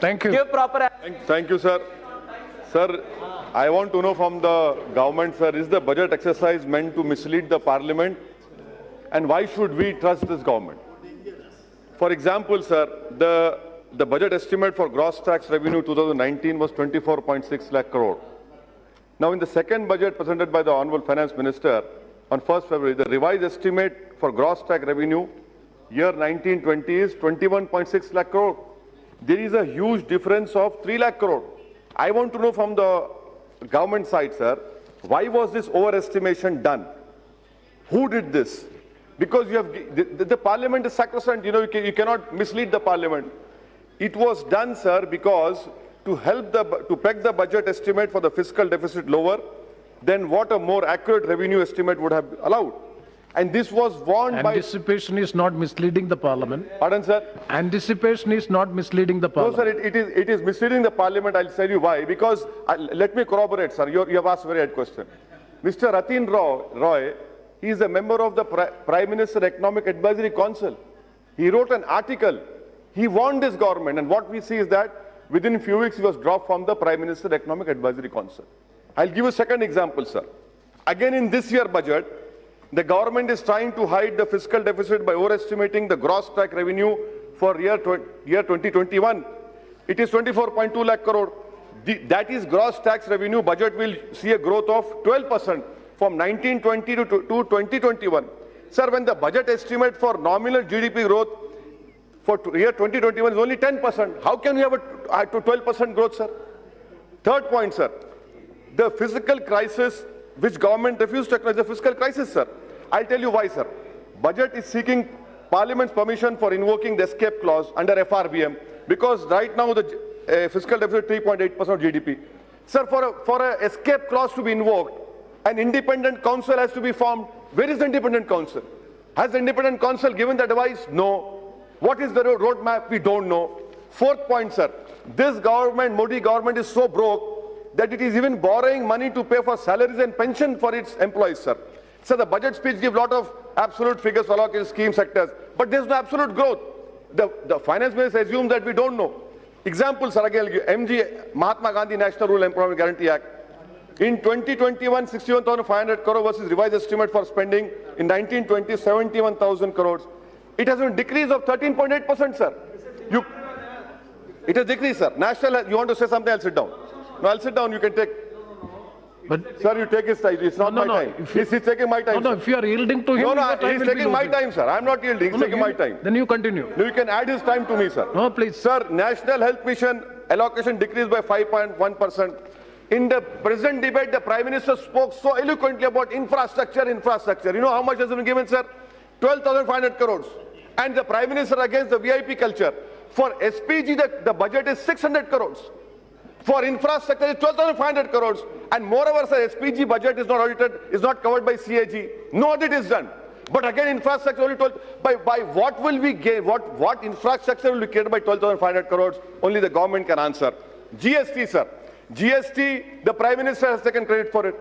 Thank you. Give proper. Thank you, sir. Sir, I want to know from the government, sir, is the budget exercise meant to mislead the parliament? And why should we trust this government? For example, sir, the budget estimate for gross tax revenue 2019 was 24.6 lakh crore. Now, in the second budget presented by the Honorable Finance Minister on 1st February, the revised estimate for gross tax revenue year 1920 is 21.6 lakh crore. There is a huge difference of 3 lakh crore. I want to know from the government side, sir, why was this overestimation done? Who did this? Because you have the parliament is sacrosanct. You know, you cannot mislead the parliament. It was done, sir, because to help to peg the budget estimate for the fiscal deficit lower than what a more accurate revenue estimate would have allowed. And this was warned by... Anticipation is not misleading the parliament. Pardon, sir? Anticipation is not misleading the parliament. No, sir, it is misleading the parliament. I'll tell you why. Because, let me corroborate, sir. You have asked a very good question. Mr. Ratin Roy, he is a member of the Prime Minister Economic Advisory Council. He wrote an article. He warned this government. And what we see is that within a few weeks, he was dropped from the Prime Minister Economic Advisory Council. I'll give you a second example, sir. Again, in this year budget, the government is trying to hide the fiscal deficit by overestimating the gross tax revenue for year 2021. It is 24.2 lakh crore. That is gross tax revenue. Budget will see a growth of 12% from 1920 to 2021. Sir, when the budget estimate for nominal GDP growth for year 2021 is only 10%, how can we have a 12% growth, sir? Third point, sir, the fiscal crisis which government refused to acknowledge the fiscal crisis, sir. I'll tell you why, sir. Budget is seeking Parliament's permission for invoking the escape clause under FRBM because right now the fiscal deficit is 3.8% of GDP. Sir, for an escape clause to be invoked, an independent council has to be formed. Where is the independent council? Has the independent council given the advice? No. What is the roadmap? We don't know. Fourth point, sir. This government, Modi government, is so broke that it is even borrowing money to pay for salaries and pension for its employees, sir. So the budget speech gives a lot of absolute figures for allocated scheme sectors, but there's no absolute growth. The finance minister assumes that we don't know. Example, sir, again, MG, Mahatma Gandhi National Rural Employment Guarantee Act. In 2021, 61,500 crore versus revised estimate for spending in 1920, 71,000 crores. It has been decrease of 13.8%, sir. It has decreased, sir. National, you want to say something? I'll sit down. No, I'll sit down. You can take. But sir, you take his time. It's not my time. He's taking my time. No, if you are yielding to him, he's taking my time, sir. I'm not yielding. He's taking my time. Then you continue. No, you can add his time to me, sir. No, please. Sir, National Health Mission allocation decreased by 5.1%. In the present debate, the Prime Minister spoke so eloquently about infrastructure. You know how much has been given, sir? 12,500 crores. And the Prime Minister against the VIP culture. For SPG, the budget is 600 crores. For infrastructure, it's 12,500 crores. And moreover, sir, SPG budget is not audited, is not covered by CAG. No audit is done. But again, infrastructure only 12. By what will we gain? What infrastructure will be created by 12,500 crores? Only the government can answer. GST, sir. GST, the Prime Minister has taken credit for it.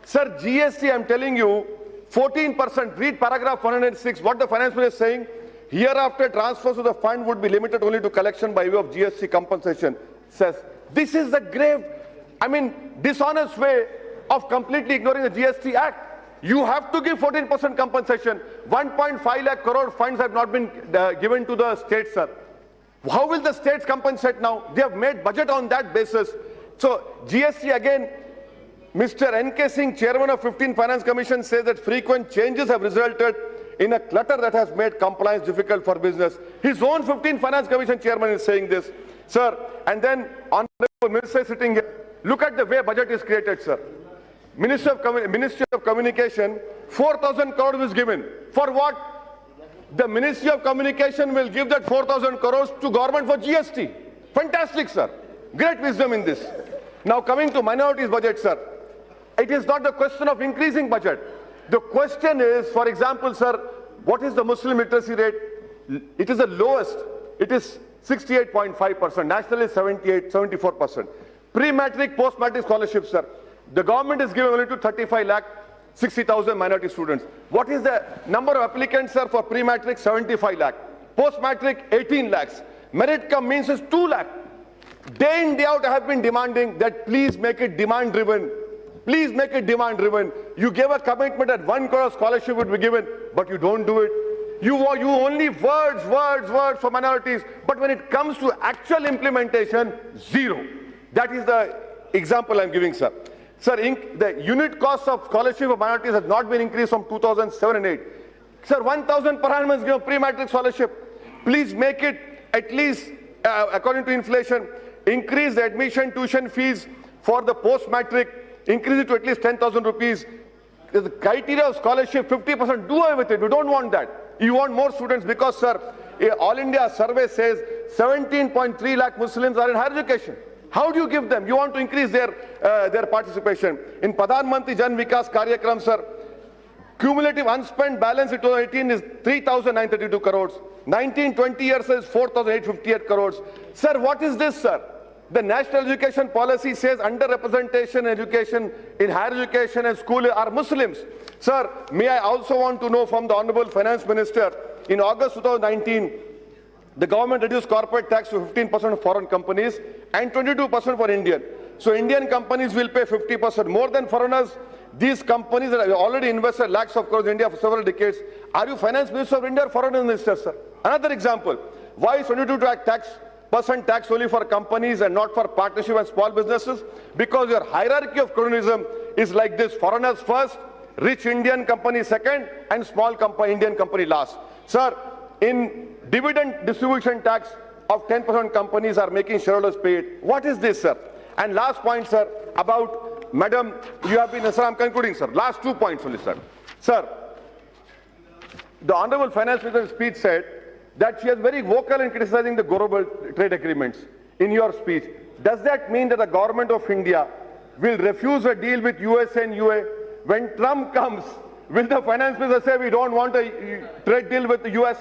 Sir, GST, I'm telling you, 14%. Read paragraph 106. What the Finance Minister is saying? Hereafter, transfers to the fund would be limited only to collection by way of GST compensation. Says this is the grave, dishonest way of completely ignoring the GST Act. You have to give 14% compensation. 1.5 lakh crore funds have not been given to the states, sir. How will the states compensate now? They have made budget on that basis. So GST again, Mr. N.K. Singh, chairman of 15 Finance Commission, says that frequent changes have resulted in a clutter that has made compliance difficult for business. His own 15 Finance Commission chairman is saying this, sir. And then Honorable Minister sitting here, look at the way budget is created, sir. Ministry of Communication, 4,000 crores is given. For what? The Ministry of Communication will give that 4,000 crores to government for GST. Fantastic, sir. Great wisdom in this. Now coming to minorities budget, sir. It is not the question of increasing budget. The question is, for example, sir, what is the Muslim literacy rate? It is the lowest. It is 68.5%. National is 74%. Pre-matric, post-matric scholarships, sir. The government is giving only to 35,60,000 minority students. What is the number of applicants, sir, for pre-matric? 75 lakh. Post-matric, 18 lakhs. Merit cum means is 2 lakh. Day in, day out, I have been demanding that please make it demand-driven. Please make it demand-driven. You gave a commitment that 1 crore scholarship would be given, but you don't do it. You only words for minorities, but when it comes to actual implementation, zero. That is the example I'm giving, sir. Sir, the unit cost of scholarship of minorities has not been increased from 2007 and 8. Sir, 1,000 per annum is given pre-matric scholarship. Please make it at least, according to inflation, increase the admission tuition fees for the post-matric, increase it to at least 10,000 rupees. The criteria of scholarship, 50%, do away with it. We don't want that. You want more students because, sir, All India survey says 17.3 lakh Muslims are in higher education. How do you give them? You want to increase their participation. In Pradhan Mantri Jan Vikas Karyakram, sir, cumulative unspent balance in 2018 is 3,932 crores. 19-20 years is 4,858 crores. Sir, what is this, sir? The national education policy says underrepresentation in education, in higher education and school are Muslims. Sir, may I also want to know from the Honorable Finance Minister, in August 2019, the government reduced corporate tax to 15% for foreign companies and 22% for Indian. So Indian companies will pay 50% more than foreigners. These companies that have already invested lakhs of crores in India for several decades. Are you Finance Minister of India or Foreign Minister, sir? Another example. Why is 22% tax only for companies and not for partnership and small businesses? Because your hierarchy of cronyism is like this: foreigners first, rich Indian company second, and small Indian company last. Sir, in dividend distribution tax of 10% companies are making shareholders pay it. What is this, sir? And last point, sir, about, madam, you have been, sir, I'm concluding, sir. Last 2 points only, sir. Sir, the Honorable Finance Minister's speech said that she is very vocal in criticizing the global trade agreements. In your speech, does that mean that the government of India will refuse a deal with USA and UA? When Trump comes, will the Finance Minister say we don't want a trade deal with the US?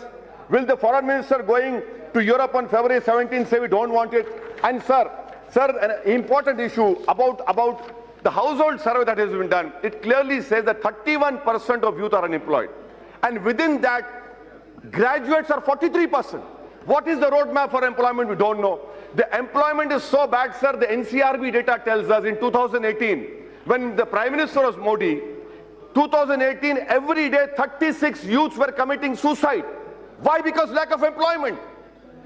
Will the Foreign Minister going to Europe on February 17 say we don't want it? And sir, an important issue about the household survey that has been done, it clearly says that 31% of youth are unemployed. And within that, graduates are 43%. What is the roadmap for employment? We don't know. The employment is so bad, sir, the NCRB data tells us in 2018, when the Prime Minister was Modi, 2018, every day 36 youths were committing suicide. Why? Because lack of employment.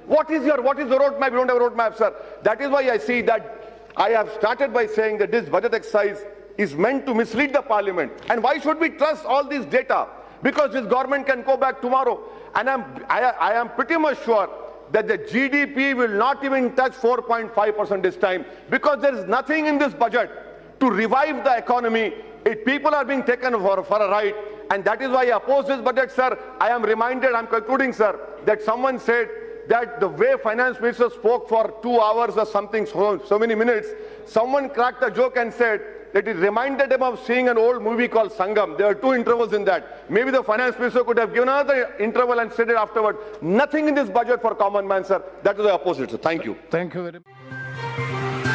What is the roadmap? We don't have a roadmap, sir. That is why I see that I have started by saying that this budget exercise is meant to mislead the parliament. And why should we trust all this data? Because this government can go back tomorrow. And I am pretty much sure that the GDP will not even touch 4.5% this time, because there is nothing in this budget to revive the economy. People are being taken for a ride, and that is why I oppose this budget, sir. I am reminded, I'm concluding, sir, that someone said that the way Finance Minister spoke for 2 hours or something, so many minutes, someone cracked a joke and said that it reminded him of seeing an old movie called Sangam. There are 2 intervals in that. Maybe the Finance Minister could have given another interval and said it afterward. Nothing in this budget for common man, sir. That is the opposite, sir. Thank you. Thank you very much.